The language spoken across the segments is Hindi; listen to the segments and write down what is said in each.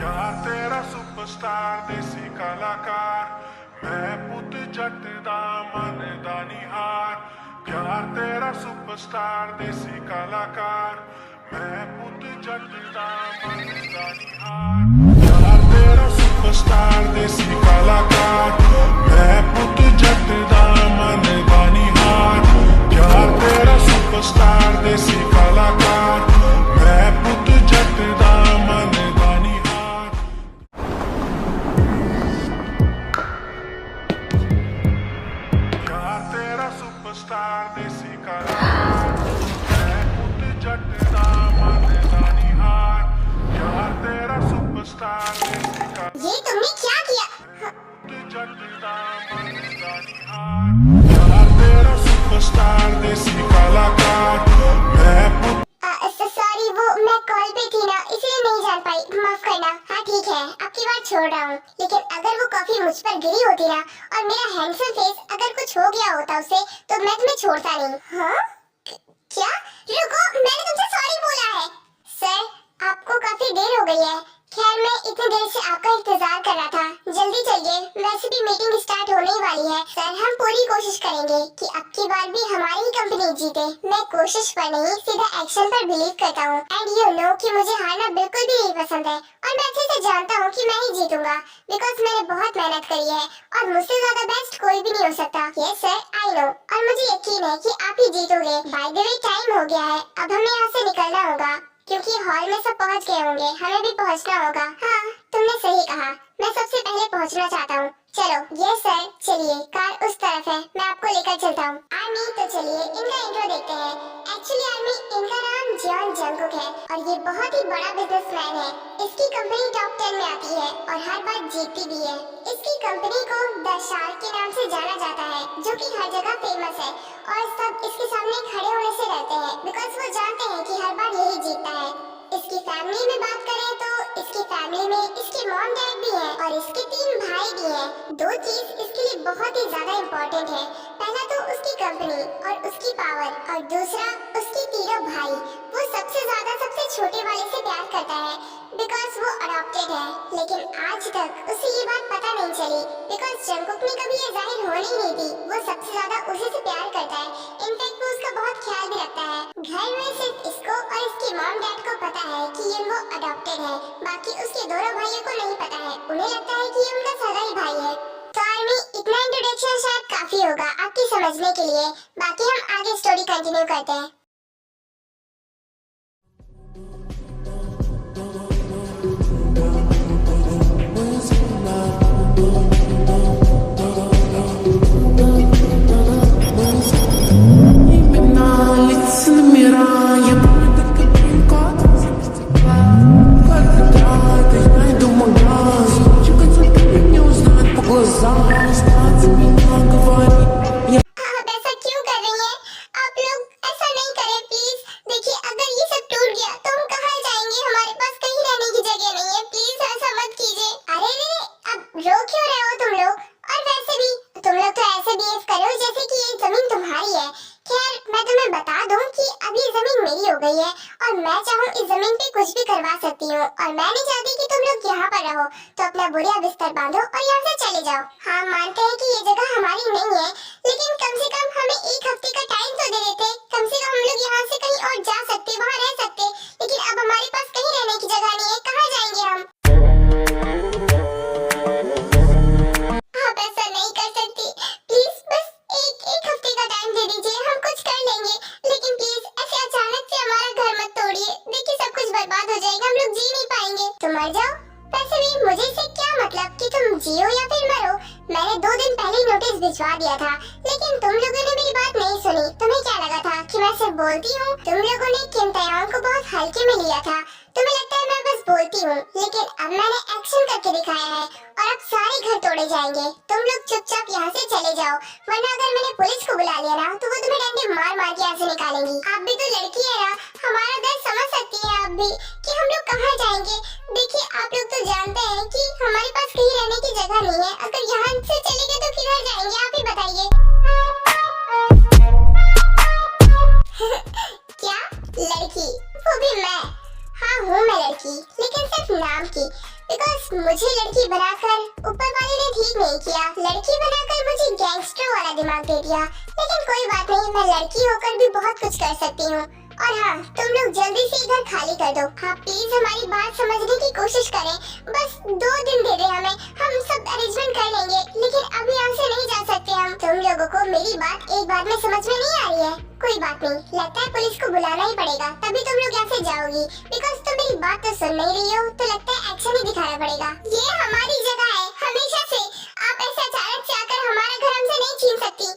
क्या तेरा सुपरस्टार देसी कलाकार मैं पुत जट दा मन दा निहार क्या तेरा सुपरस्टार देसी कलाकार मैं पुत जट दा मन दा निहार क्या तेरा सुपरस्टार देसी कलाकार मैं पुत जट दा मन दा निहार क्या तेरा सुपरस्टार देसी कलाकार मैं पुत जट दा मन दा निहार। क्या तेरा सुपरस्टार देसी कलाकार मैं पुत जट दा मन दा निहार क्या तेरा सुपरस्टार देसी कलाकार ये तुमने क्या किया? जट दा मन दा निहार क्या तेरा सुपरस्टार देसी कलाकार मैं पुत सॉरी, वो मैं कॉल पे थी ना, इसलिए नहीं जान पाई, माफ करना। हाँ ठीक है, आपकी बात छोड़ रहा हूँ, लेकिन अगर वो कॉफी मुझ पर गिरी होती ना और मेरा हैंडसम फेस अगर कुछ हो गया होता उसे, तो मैं तुम्हें छोड़ता नहीं। हाँ? क्या? रुको, मैंने तुमसे सॉरी बोला है। सर, आपको काफी देर हो गई है। खैर, मैं इतनी देर से आपका इंतजार कर रहा था। जल्दी चलिए, वैसे भी मीटिंग स्टार्ट होने ही वाली है। सर, हम पूरी कोशिश करेंगे कि अब की बार भी हमारी ही कंपनी जीते। मैं कोशिश पर नहीं, सीधा एक्शन पर बिलीव करता हूँ। एंड यू नो कि मुझे हारना बिल्कुल भी नहीं पसंद है और मैं अच्छे से जानता हूँ कि मैं ही जीतूंगा, बिकॉज मैंने बहुत मेहनत करी है और मुझसे ज्यादा बेस्ट कोई भी नहीं हो सकता। यस सर, आई नो, और मुझे यकीन है कि आप ही जीतोगे। बाय द वे, टाइम हो गया है, अब हमें यहाँ से निकलना होगा क्योंकि हॉल में सब पहुंच गए होंगे, हमें भी पहुंचना होगा। हाँ, तुमने सही कहा, मैं सबसे पहले पहुंचना चाहता हूँ। चलो। यस सर, चलिए, कार उस तरफ है, मैं आपको लेकर चलता हूँ। आर्मी, तो चलिए इनका इंट्रो देखते हैं। एक्चुअली आर्मी, इनका नाम जॉन जंगकुक है और ये बहुत ही बड़ा बिजनेसमैन है। इसकी कंपनी टॉप 10 में आती है और हर बार जीतती भी है। इसकी कंपनी को द शार्क के नाम से जाना जाता है, जो कि हर जगह फेमस है और सब इसके सामने खड़े होने से डरते हैं, बिकॉज वो जानते हैं कि हर बार यही जीतता है। इसकी फैमिली में बात करें तो इसकी फैमिली में इसके मॉम डैड भी हैं और इसके 3 भाई भी हैं। 2 चीज इसके लिए बहुत ही ज्यादा इम्पोर्टेंट है। पहला तो उसकी कंपनी और उसकी पावर, और दूसरा उसके तीनों भाई। वो सबसे ज्यादा सबसे छोटे वाले से प्यार करता है बिकॉज वो अडॉप्टेड है, लेकिन आज तक उसे ये बात पता नहीं चली बिकॉज जंगकुक ने कभी ये जाहिर होने ही नहीं दी। वो सबसे ज्यादा उसी से प्यार करता है। इनफैक्ट वो उसका बहुत ख्याल भी रखता है। घर में सिर्फ इसको और इसके मॉम डैड को पता है कि ये वो अडॉप्टेड है, बाकी उसके दोनों भाइयों को नहीं पता है। उन्हें लगता है कि ये उनका सगा ही भाई है। तो आर्मी, इतना इंट्रोडक्शन शायद काफी होगा आपकी समझने के लिए। बाकी हम आगे स्टोरी कंटिन्यू करते हैं। तो अपना बढ़िया बिस्तर बांधो और यहाँ से चले जाओ। हाँ, मानते हैं कि ये जगह हमारी नहीं है, लेकिन कम से कम हमें 1 हफ्ते का टाइम तो दे देते। कम से कम हम लोग यहाँ से कहीं और जा सकते, वहाँ रह सकते। लेकिन अब हमारे पास कहीं रहने की जगह नहीं है, कहाँ जाएंगे हम? आप ऐसा नहीं कर सकती, प्लीज बस एक हफ्ते का टाइम दे दीजिए, हम कुछ कर लेंगे। लेकिन प्लीज ऐसे अचानक से हमारा घर मत तोड़िए, देखिए सब कुछ बर्बाद हो जाएगा, हम लोग जी नहीं पाएंगे। तो मर जाओ। वैसे भी मुझे इससे क्या मतलब कि तुम जियो या फिर मरो। मैंने 2 दिन पहले ही नोटिस भिजवा दिया था, लेकिन तुम लोगों ने मेरी बात नहीं सुनी। तुम्हें क्या लगा था कि मैं सिर्फ बोलती हूँ? तुम लोगों ने किम ताeyong को बहुत हल्के में लिया था। तुम्हें लगता है मैं बस बोलती हूँ, लेकिन अब मैंने एक्शन करके दिखाया है और अब सारे घर तोड़े जाएंगे। तुम लोग चुपचाप यहाँ से चले जाओ, वरना अगर मैंने पुलिस को बुला लिया ना तो वो तुम्हें डंडे मार मार के यहाँ से निकालेंगी। आप भी तो लड़की है ना, हमारा दर्द समझ सकती है आप भी कि हम लोग कहाँ जाएंगे। देखिए, आप लोग तो जानते हैं कि हमारे पास कहीं रहने की जगह नहीं है। अगर यहाँ से चले गए तो किधर जाएंगे, आप ही बताइए। क्या लड़की? वो भी मैं? हाँ हूँ मैं लड़की, लेकिन सिर्फ नाम की, मुझे लड़की बनाकर ऊपर वाले ने ठीक नहीं किया, लड़की बनाकर मुझे गैंगस्टर वाला दिमाग दे दिया। लेकिन कोई बात नहीं, मैं लड़की होकर भी बहुत कुछ कर सकती हूँ। और हाँ, तुम लोग जल्दी से इधर खाली कर दो। हाँ प्लीज हमारी बात समझने की कोशिश करें, बस 2 दिन दे दे हमें, हम सब अरेंजमेंट कर लेंगे। लेकिन अभी यहाँ से नहीं जा सकते हम। तुम लोगों को मेरी बात एक बार में समझ में नहीं आ रही है? कोई बात नहीं, लगता है पुलिस को बुलाना ही पड़ेगा, तभी तुम लोग यहाँ से जाओगी। बिकॉज तुम मेरी बात तो सुन नहीं रही हो, तो लगता है एक्शन ही दिखाना पड़ेगा। ये हमारी जगह है हमेशा से, आप ऐसे अचानक से आकर हमारा घर हमसे नहीं छीन सकती।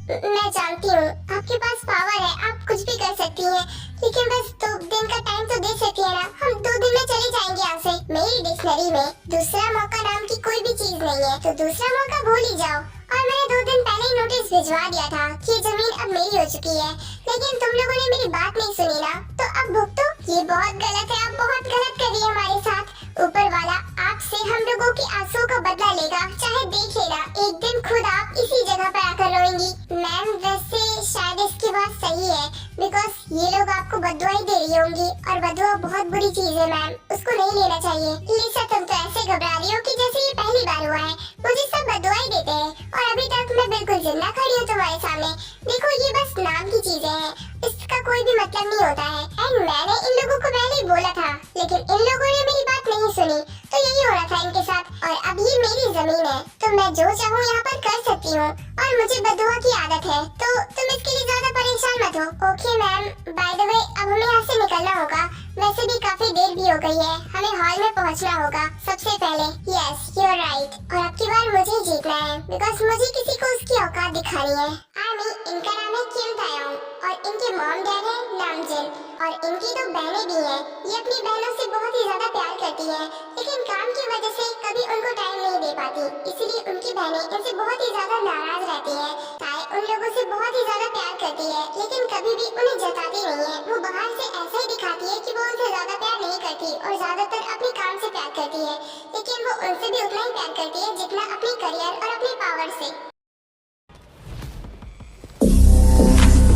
मैं जानती हूँ आपके पास पावर है, आप कुछ भी कर सकती हैं, लेकिन बस 2 दिन का टाइम तो दे सकती है ना। हम 2 दिन में चले जाएंगे यहाँ से। मेरी डिक्शनरी में दूसरा मौका नाम की कोई भी चीज नहीं है, तो दूसरा मौका भूल ही जाओ। और मैंने 2 दिन पहले ही नोटिस भिजवा दिया था कि ये जमीन अब मेरी हो चुकी है, लेकिन तुम लोगों ने मेरी बात नहीं सुनी ना, तो अब भुगतो। ये बहुत गलत है, आप बहुत गलत कर रही है हमारे साथ। ऊपर वाला आपसे हम लोगों की आंसुओं का बदला लेगा, चाहे देख लेना, एक दिन खुद आप इसी जगह पर आकर रोएंगी। मैम वैसे शायद इसकी बात सही है, बिकॉज ये लोग आपको बददुआ ही दे रही होंगी, और बददुआ बहुत बुरी चीज है मैम, उसको नहीं लेना चाहिए। लिसा तुम तो ऐसे घबरा रही हो कि जैसे ये पहली बार हुआ है। मुझे सब बददुआ ही देते हैं, और अभी तक मैं बिल्कुल जिंदा खड़ी हूँ तुम्हारे सामने। देखो ये बस नाम की चीजें हैं, इसका कोई भी मतलब नहीं होता है। एंड मैंने इन लोगों को पहले ही बोला था, लेकिन इन लोगों ने मेरी बात नहीं सुनी, तो यही हो रहा था इनके साथ। और अब ये मेरी जमीन है, तो मैं जो चाहूँ यहाँ पर कर सकती हूँ, और मुझे बददुआ की आदत है, तो तुम इसके लिए ज्यादा परेशान मत हो। Okay ma'am, by the way अब हमें यहाँ से निकलना होगा, वैसे भी काफी देर भी हो गई है, हमें हॉल में पहुँचना होगा सबसे पहले। यस यू आर राइट, और अब की बार मुझे जीतना है, बिकॉज मुझे किसी को उसकी औकात दिखानी है। आर्मी, इनका नाम है किम तायोंग, और इनके मॉम डैड है नामजिन, और इनकी 2 बहनें भी हैं। ये अपनी बहनों से बहुत ही ज्यादा प्यार करती हैं, लेकिन काम की वजह से कभी उनको टाइम नहीं दे पाती, इसीलिए उनकी बहनें इनसे बहुत ही ज्यादा नाराज रहती हैं। ताई उन लोगों से बहुत ही ज्यादा प्यार करती है, लेकिन कभी भी उन्हें जताती नहीं है। वो बाहर से ऐसा ही दिखाती है कि वो उनसे ज्यादा प्यार नहीं करती, और ज्यादातर अपने काम से प्यार करती है, लेकिन वो उनसे भी उतना ही प्यार करती है जितना अपने करियर और अपने पावर से।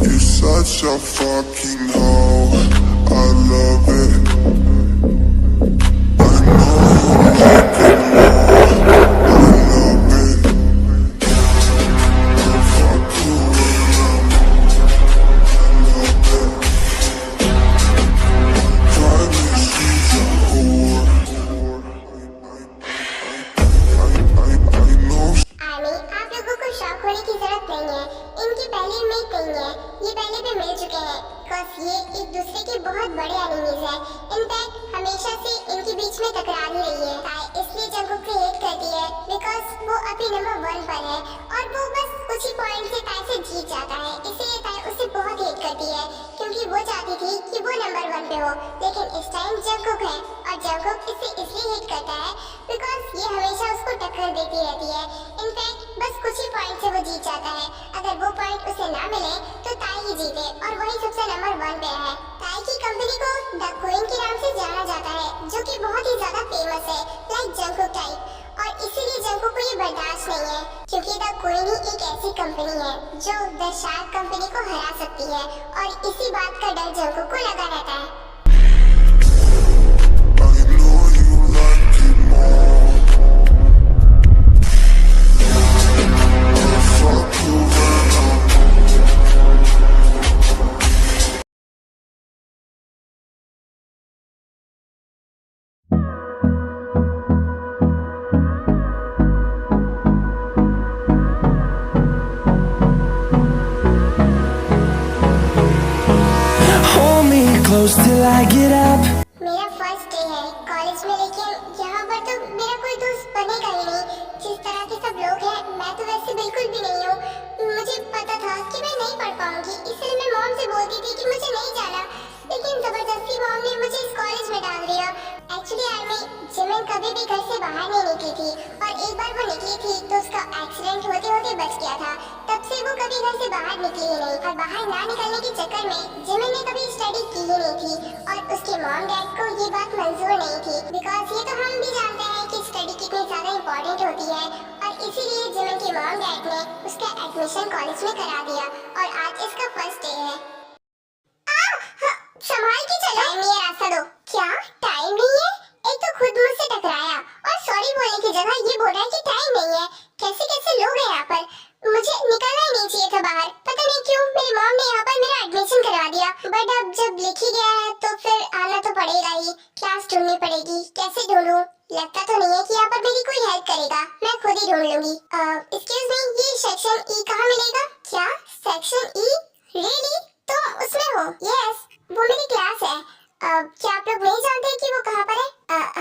You're such a fucking hoe, I love it. I know you like it more, I love it. I'll fuck you around, I love it. Finally she's a whore, I know. Army, आप लोगों को शॉक होने की जरूरत नहीं है, इनकी पहली उम्मीद नहीं है, ये पहले भी मिल चुके हैं, बिकॉज ये एक दूसरे के बहुत बड़े एनिमीज हैं। इनफैक्ट हमेशा से इनके बीच में तकरार ही रही है। ताई इसलिए जंगकुक को हेट करती है, बिकॉज वो अभी नंबर 1 पर है, और वो बस कुछ ही पॉइंट से ताई से जीत जाता है, इसलिए ताई उसे बहुत हेट करती है, क्योंकि वो चाहती थी कि वो नंबर 1 पे हो। लेकिन इस टाइम जंगकुक है, और जंगकुक इसे इसलिए हेट करता है बिकॉज ये हमेशा उसको टक्कर देती रहती है। इनफैक्ट बस कुछ ही पॉइंट से वो जीत जाता है, अगर वो पॉइंट उसे ना मिले तो ताई ही जीते, और वही सबसे नंबर 1 पे है। ताई की कंपनी को द क्वीन के नाम से जाना जाता है, जो कि बहुत ही ज्यादा फेमस है, लाइक जंगकुक टाइप, और इसीलिए जंगकुक को ये बर्दाश्त नहीं है, क्योंकि द क्वीन ही एक ऐसी कंपनी है जो द शार्क कंपनी को हरा सकती है, और इसी बात का डर जंगकुक को लगा रहता है। I know you like it more. I'll fuck you around. Hold me close till I get up. मेरा फर्स्ट डे है कॉलेज में, लेकिन यहाँ पर तो मेरा कोई दोस्त बनेगा ही नहीं। जिस तरह के सब लोग हैं, मैं तो वैसे बिल्कुल भी नहीं हूँ। मुझे पता था कि मैं नहीं पढ़ पाऊंगी, इसलिए मैं मॉम से बोलती थी कि मुझे नहीं जाना, लेकिन जबरदस्ती मॉम ने मुझे इस कॉलेज में डाल दिया। एक्चुअली आर्मी, जिमिन कभी भी घर से बाहर नहीं निकली थी, और एक बार वो निकली थी तो उसका एक्सीडेंट होते होते बच गया था। तब से वो कभी घर से बाहर निकली ही नहीं, और बाहर ना निकलने के चक्कर में जिमिन ने कभी स्टडी की ही नहीं थी, और उसके मॉम डैड को ये बात मंजूर नहीं थी, बिकॉज ये तो हम भी जानते हैं कि स्टडी कितनी ज्यादा इम्पोर्टेंट होती है, और इसीलिए जिमिन के मॉम डैड ने उसका एडमिशन कॉलेज में करा दिया, और आज इसका फर्स्ट डे है। संभाल के चलो, ये रास्ता दो, क्या टाइम नहीं है? एक तो खुद मुझसे टकराया और सॉरी बोलने की जगह ये बोल रहा है कि टाइम नहीं है। कैसे कैसे लोग हैं यहाँ पर। मुझे निकलना ही नहीं चाहिए था बाहर। पता नहीं क्यों मेरी मॉम ने यहाँ पर मेरा एडमिशन करवा दिया। बट अब जब लिख ही गया है तो फिर आना तो पड़ेगा ही। क्लास ढूंढनी पड़ेगी। कैसे ढूंढूं? लगता तो नहीं है कि यहाँ पर मेरी कोई हेल्प करेगा। मैं खुद ही ढूंढ लूंगी। एक्सक्यूज मी, ये सेक्शन ई कहाँ मिलेगा? क्या सेक्शन ई? रियली? तुम उसमें हो? यस, वो मेरी क्लास है। क्या आप लोग नहीं जानते कि वो कहाँ पर है?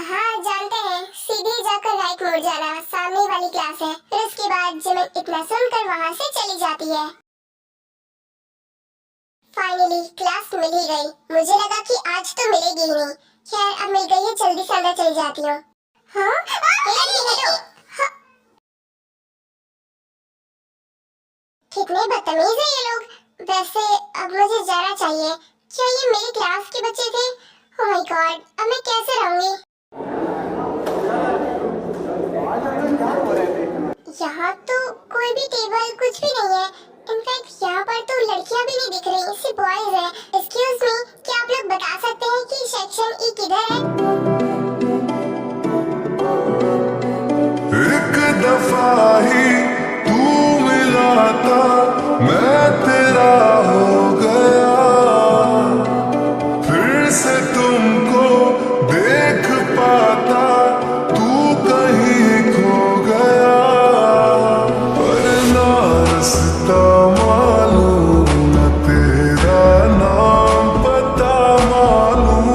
हाँ जानते हैं। सीधे जाकर राइट मुड़ जाना, सामने वाली क्लास है। फिर उसके बाद जिमिन इतना सुनकर वहाँ से चली जाती है। फाइनली क्लास मिल ही गई। मुझे लगा कि आज तो मिलेगी ही नहीं। खैर अब मिल गई है, जल्दी से अंदर चली जाती हूँ। हाँ? हाँ। कितने बदतमीज है ये लोग। वैसे अब मुझे जाना चाहिए। क्या ये मेरी क्लास के बच्चे थे? ओह माय गॉड, अब मैं कैसे रहूंगी? यहाँ तो कोई भी टेबल कुछ भी नहीं है। इनफैक्ट यहाँ पर तो लड़कियाँ भी नहीं दिख रही, सिर्फ बॉयज हैं। एक्सक्यूज मी, क्या आप लोग बता सकते हैं कि सेक्शन ई किधर है? एक दफा ही तू मिला था, मैं तेरा हो गया। फिर से तुमको देख पाता, तू कहीं खो गया। पर ना रास्ता मालूम, न तेरा नाम पता मालूम,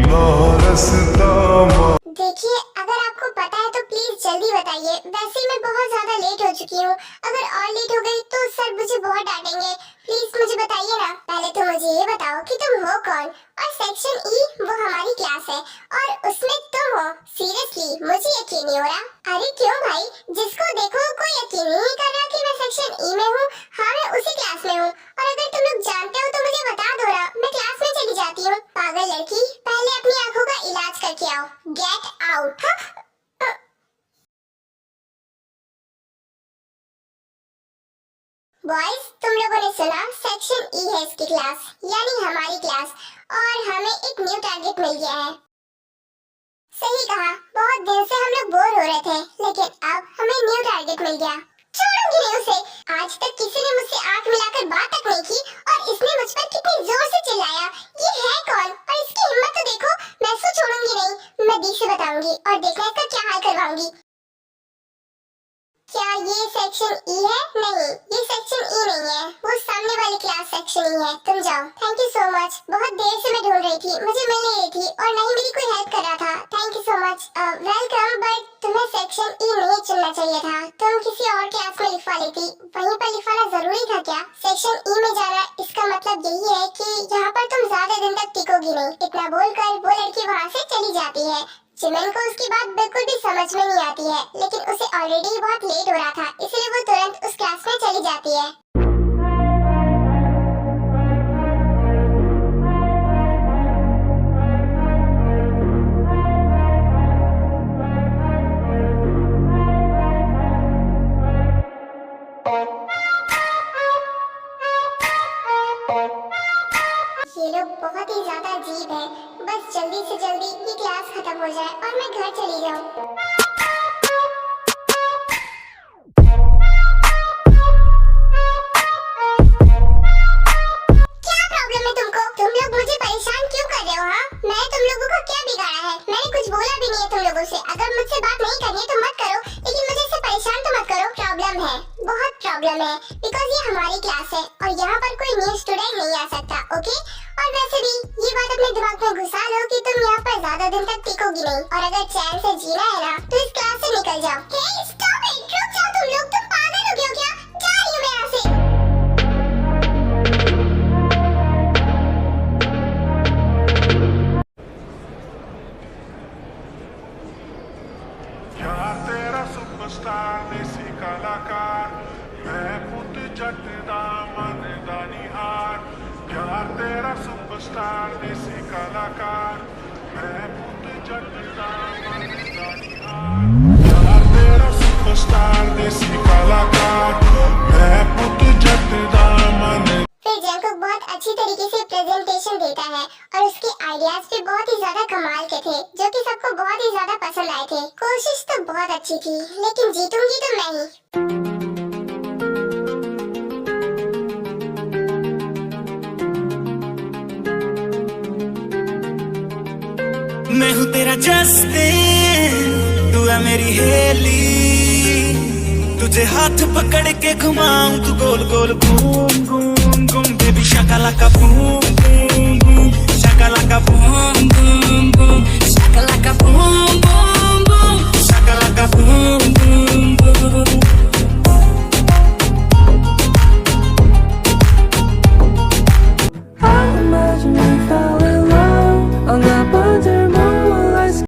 ना रास्ता मालूम। देखिए, अगर आपको पता है तो प्लीज जल्दी बताइए। वैसे मैं बहुत ज्यादा लेट हो चुकी हूँ। अगर और लेट हो गई तो सर मुझे बहुत डांटेंगे। प्लीज मुझे बताइए ना। पहले तो मुझे ये बताओ कि तुम हो कौन, और सेक्शन ई वो हमारी क्लास है और उसमें तुम हो। सीरियसली मुझे यकीन नहीं हो रहा। अरे क्यों भाई, जिसको देखो कोई यकीन ही नहीं कर रहा कि मैं सेक्शन ई में हूँ। हाँ मैं उसी क्लास में हूँ, और अगर तुम लोग जानते हो तो मुझे बता दो ना, मैं क्लास में चली जाती हूँ। पागल लड़की, पहले अपनी आंखों का इलाज करके आओ। Get out. बॉयज, तुम लोगों ने सुना, सेक्शन ई है इसकी क्लास, यानी हमारी क्लास, और हमें एक न्यू टारगेट मिल गया है। सही कहा, बहुत दिन से हम लोग बोर हो रहे थे, लेकिन अब हमें न्यू टारगेट मिल गया। छोड़ूंगी नहीं उसे। आज तक किसी ने मुझसे आंख मिलाकर बात तक नहीं की, और इसने मुझ पर कितनी जोर से चिल्लाया। ये है कौन, और इसकी हिम्मत तो देखो। मैं इसे छोड़ूंगी नहीं। मैं दी से बताऊंगी और देखना इसका क्या हाल करवाऊंगी। क्या ये सेक्शन ई है? नहीं, ये सेक्शन ई नहीं है। वो सामने वाली क्लास सेक्शन ई है। तुम जाओ। Thank you so much. बहुत देर से मैं ढूंढ रही थी, मुझे मिल नहीं रही थी, और न ही मेरी कोई हेल्प कर रहा था। Thank you so much. Welcome, but तुम्हें सेक्शन ई नहीं चुनना चाहिए था। तुम किसी और क्लास में लिखवा लेती। वहीं पर लिखवाना जरूरी था क्या? सेक्शन ई में जाना इसका मतलब यही है कि यहाँ पर तुम ज्यादा दिन तक टिकोगी नहीं। इतना बोलकर वो लड़की वहाँ से चली जाती है। जिमिन को उसकी बात बिल्कुल भी समझ में नहीं आती है, लेकिन उसे ऑलरेडी बहुत लेट हो रहा था, इसलिए वो तुरंत उस क्लास में चली जाती है। ये लोग बहुत ही ज्यादा अजीब है। बस जल्दी से जल्दी ये क्लास खत्म हो जाए और मैं घर चली जाऊँ। क्या प्रॉब्लम है तुमको? तुम लोग मुझे परेशान क्यों कर रहे हो? हाँ, मैंने तुम लोगों को क्या बिगाड़ा है? मैंने कुछ बोला भी नहीं है तुम लोगों से। अगर मुझसे बात नहीं करनी है तो मत करो, लेकिन मुझे इससे परेशान तो मत करो। प्रॉब्लम है, बहुत प्रॉब्लम है, बिकॉज ये हमारी क्लास है और यहाँ पर कोई न्यू स्टूडेंट नहीं आ सकता। ओके? और वैसे भी ये बात अपने दिमाग में घुसा लो कि तुम यहाँ पर ज्यादा दिन तक टिकोगी नहीं, और अगर चैन से जीना है ना तो इस क्लास से निकल जाओ। हे स्टॉप इट, रुक जाओ तुम लोग। तुम पागल हो गए हो क्या? जा रही हूँ मैं यहाँ से। यार तेरा सुपरस्टार देसी कलाकार, मैं पुत जट दा मन दा निहार। यार तेरा सुपरस्टार देसी कलाकार, मैं पुत जट दा मन दा निहार। यार तेरा सुपरस्टार देसी कलाकार, मैं पुत जट दा मन। फिर जंकुक बहुत अच्छी तरीके से प्रेजेंटेशन देता है है और उसके आइडियाज भी बहुत ही ज्यादा कमाल के थे, जो कि सबको बहुत ही ज्यादा पसंद आए थे। कोशिश तो बहुत अच्छी थी, लेकिन जीतूंगी तो मैं ही। मैं हूँ तेरा जस्टिन, तू है मेरी हेली, तुझे हाथ पकड़ के घुमाऊं तू गोल गोल घूम घूम घूम, baby Shakalaka boom boom boom, Shakalaka boom boom boom, Shakalaka boom boom